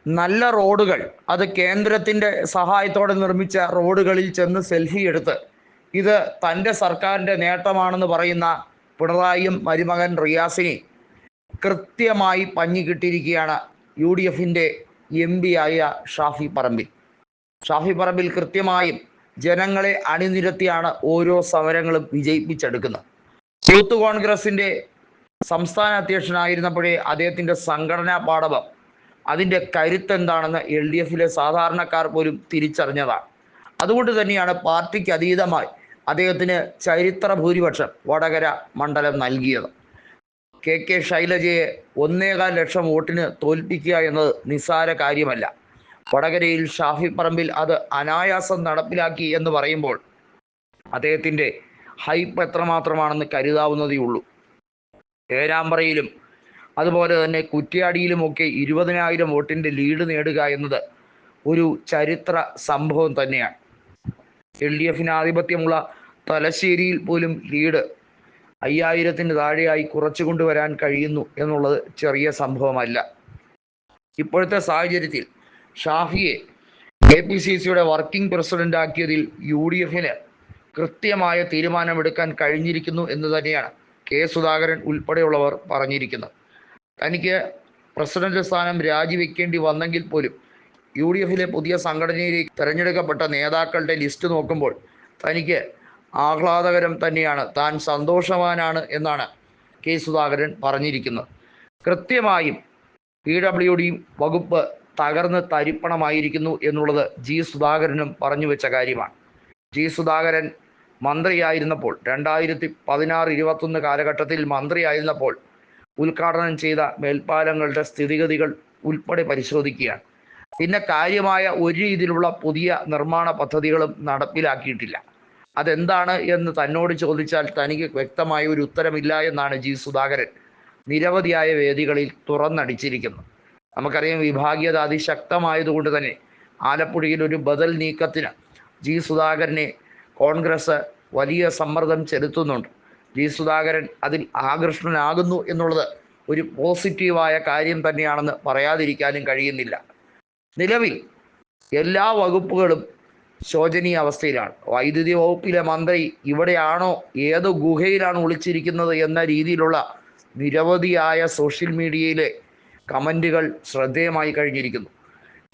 നല്ല റോഡുകൾ, അത് കേന്ദ്രത്തിൻ്റെ സഹായത്തോടെ നിർമ്മിച്ച റോഡുകളിൽ ചെന്ന് സെൽഫി എടുത്ത് ഇത് തൻ്റെ സർക്കാരിൻ്റെ നേട്ടമാണെന്ന് പറയുന്ന പിണറായിയും മരുമകൻ റിയാസിനെ കൃത്യമായി പഞ്ഞി കിട്ടിയിരിക്കുകയാണ് UDFിൻ്റെ MP ആയ ഷാഫി പറമ്പിൽ. ഷാഫി പറമ്പിൽ കൃത്യമായും ജനങ്ങളെ അണിനിരത്തിയാണ് ഓരോ സമരങ്ങളും വിജയിപ്പിച്ചെടുക്കുന്നത്. യൂത്ത് കോൺഗ്രസിൻ്റെ സംസ്ഥാന അധ്യക്ഷനായിരുന്നപ്പോഴേ അദ്ദേഹത്തിൻ്റെ സംഘടനാ പാടവം, അതിൻ്റെ കരുത്തെന്താണെന്ന് LDFിലെ സാധാരണക്കാർ പോലും തിരിച്ചറിഞ്ഞതാണ്. അതുകൊണ്ട് തന്നെയാണ് പാർട്ടിക്ക് അതീതമായി അദ്ദേഹത്തിന് ചരിത്ര ഭൂരിപക്ഷം വടകര മണ്ഡലം നൽകിയത്. KK ശൈലജയെ 1.25 ലക്ഷം വോട്ടിന് തോൽപ്പിക്കുക എന്നത് നിസ്സാര കാര്യമല്ല. വടകരയിൽ ഷാഫി പറമ്പിൽ അത് അനായാസം നടപ്പിലാക്കി എന്ന് പറയുമ്പോൾ അദ്ദേഹത്തിൻ്റെ ഹൈപ്പ് എത്രമാത്രമാണെന്ന് കരുതാവുന്നതേ ഉള്ളൂ. പേരാമ്പ്രയിലും അതുപോലെ തന്നെ കുറ്റ്യാടിയിലുമൊക്കെ 20,000 വോട്ടിൻ്റെ ലീഡ് നേടുക എന്നത് ഒരു ചരിത്ര സംഭവം തന്നെയാണ്. LDFിന് ആധിപത്യമുള്ള തലശ്ശേരിയിൽ പോലും ലീഡ് 5,000-ന് താഴെയായി കുറച്ചു കൊണ്ടുവരാൻ കഴിയുന്നു എന്നുള്ളത് ചെറിയ സംഭവമല്ല. ഇപ്പോഴത്തെ സാഹചര്യത്തിൽ ഷാഫിയെ KPCCയുടെ വർക്കിംഗ് പ്രസിഡന്റ് ആക്കിയതിൽ UDFിന് കൃത്യമായ തീരുമാനമെടുക്കാൻ കഴിഞ്ഞിരിക്കുന്നു എന്ന് തന്നെയാണ് K. സുധാകരൻ ഉൾപ്പെടെയുള്ളവർ പറഞ്ഞിരിക്കുന്നത്. തനിക്ക് പ്രസിഡന്റ് സ്ഥാനം രാജിവെക്കേണ്ടി വന്നെങ്കിൽ പോലും UDFിലെ പുതിയ സംഘടനയിലേക്ക് തിരഞ്ഞെടുക്കപ്പെട്ട നേതാക്കളുടെ ലിസ്റ്റ് നോക്കുമ്പോൾ തനിക്ക് ആഹ്ലാദകരം തന്നെയാണ്, താൻ സന്തോഷവാനാണ് എന്നാണ് K. സുധാകരൻ പറഞ്ഞിരിക്കുന്നത്. കൃത്യമായും PWD വകുപ്പ് തകർന്ന് തരിപ്പണമായിരിക്കുന്നു എന്നുള്ളത് G. സുധാകരനും പറഞ്ഞു വെച്ച കാര്യമാണ്. G. സുധാകരൻ മന്ത്രിയായിരുന്നപ്പോൾ 2016-21 കാലഘട്ടത്തിൽ മന്ത്രിയായിരുന്നപ്പോൾ ഉദ്ഘാടനം ചെയ്ത മേൽപ്പാലങ്ങളുടെ സ്ഥിതിഗതികൾ ഉൾപ്പെടെ പരിശോധിക്കുകയാണ്. പിന്നെ കാര്യമായ ഒരു രീതിയിലുള്ള പുതിയ നിർമ്മാണ പദ്ധതികളും നടപ്പിലാക്കിയിട്ടില്ല. അതെന്താണ് എന്ന് തന്നോട് ചോദിച്ചാൽ തനിക്ക് വ്യക്തമായ ഒരു ഉത്തരമില്ല എന്നാണ് G. സുധാകരൻ നിരവധിയായ വേദികളിൽ തുറന്നടിച്ചിരിക്കുന്നത്. നമുക്കറിയാം, വിഭാഗീയത അതിശക്തമായതുകൊണ്ട് തന്നെ ആലപ്പുഴയിൽ ഒരു ബദൽ നീക്കത്തിന് G. സുധാകരനെ കോൺഗ്രസ് വലിയ സമ്മർദ്ദം ചെലുത്തുന്നുണ്ട്. G. സുധാകരൻ അതിൽ ആകൃഷ്ടനാകുന്നു എന്നുള്ളത് ഒരു പോസിറ്റീവായ കാര്യം തന്നെയാണെന്ന് പറയാതിരിക്കാനും കഴിയുന്നില്ല. നിലവിൽ എല്ലാ വകുപ്പുകളും ശോചനീയ അവസ്ഥയിലാണ്. വൈദ്യുതി വകുപ്പിലെ മന്ത്രി ഇവിടെയാണോ, ഏത് ഗുഹയിലാണ് ഒളിച്ചിരിക്കുന്നത് എന്ന രീതിയിലുള്ള നിരവധിയായ സോഷ്യൽ മീഡിയയിലെ കമൻറ്റുകൾ ശ്രദ്ധേയമായി കഴിഞ്ഞിരിക്കുന്നു.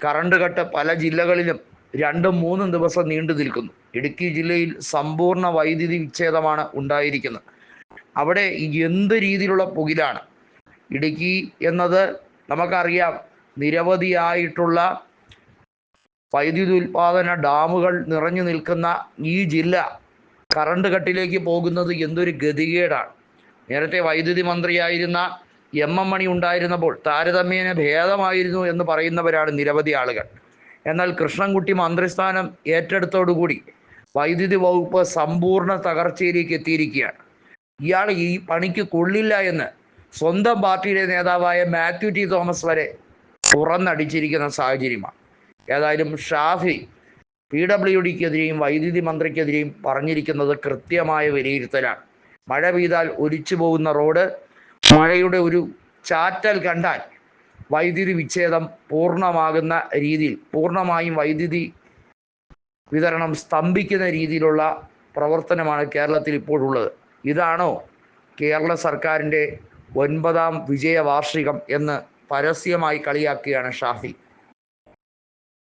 കറണ്ട് കട്ട് പല ജില്ലകളിലും 2-3 ദിവസം നീണ്ടു നിൽക്കുന്നു. ഇടുക്കി ജില്ലയിൽ സമ്പൂർണ്ണ വൈദ്യുതി വിച്ഛേദമാണ് ഉണ്ടായിരിക്കുന്നത്. അവിടെ എന്ത് രീതിയിലുള്ള പുകിലാണ്. ഇടുക്കി എന്നത് നമുക്കറിയാം, നിരവധിയായിട്ടുള്ള വൈദ്യുതി ഉൽപാദന ഡാമുകൾ നിറഞ്ഞു നിൽക്കുന്ന ഈ ജില്ല കറണ്ട് കട്ടിലേക്ക് പോകുന്നത് എന്തൊരു ഗതികേടാണ്. നേരത്തെ വൈദ്യുതി മന്ത്രിയായിരുന്ന MM മണി ഉണ്ടായിരുന്നപ്പോൾ താരതമ്യേന ഭേദമായിരുന്നു എന്ന് പറയുന്നവരാണ് നിരവധി ആളുകൾ. എന്നാൽ കൃഷ്ണൻകുട്ടി മന്ത്രിസ്ഥാനം ഏറ്റെടുത്തോടുകൂടി വൈദ്യുതി വകുപ്പ് സമ്പൂർണ്ണ തകർച്ചയിലേക്ക് എത്തിയിരിക്കുകയാണ്. ഇയാൾ ഈ പണിക്ക് കൊള്ളില്ല എന്ന് സ്വന്തം പാർട്ടിയുടെ നേതാവായ മാത്യു ടി തോമസ് വരെ തുറന്നടിച്ചിരിക്കുന്ന സാഹചര്യമാണ്. ഏതായാലും ഷാഫി PWDക്കെതിരെയും വൈദ്യുതി മന്ത്രിക്കെതിരെയും പറഞ്ഞിരിക്കുന്നത് കൃത്യമായ വിലയിരുത്തലാണ്. മഴ പെയ്താൽ ഒലിച്ചു പോകുന്ന റോഡ്, മഴയുടെ ഒരു ചാറ്റൽ കണ്ടാൽ വൈദ്യുതി വിച്ഛേദം പൂർണ്ണമാകുന്ന രീതിയിൽ, പൂർണ്ണമായും വൈദ്യുതി വിതരണം സ്തംഭിക്കുന്ന രീതിയിലുള്ള പ്രവർത്തനമാണ് കേരളത്തിൽ ഇപ്പോഴുള്ളത്. ഇതാണോ കേരള സർക്കാരിൻ്റെ 9ാം വിജയവാർഷികം എന്ന് പരസ്യമായി കളിയാക്കുകയാണ് ഷാഫി.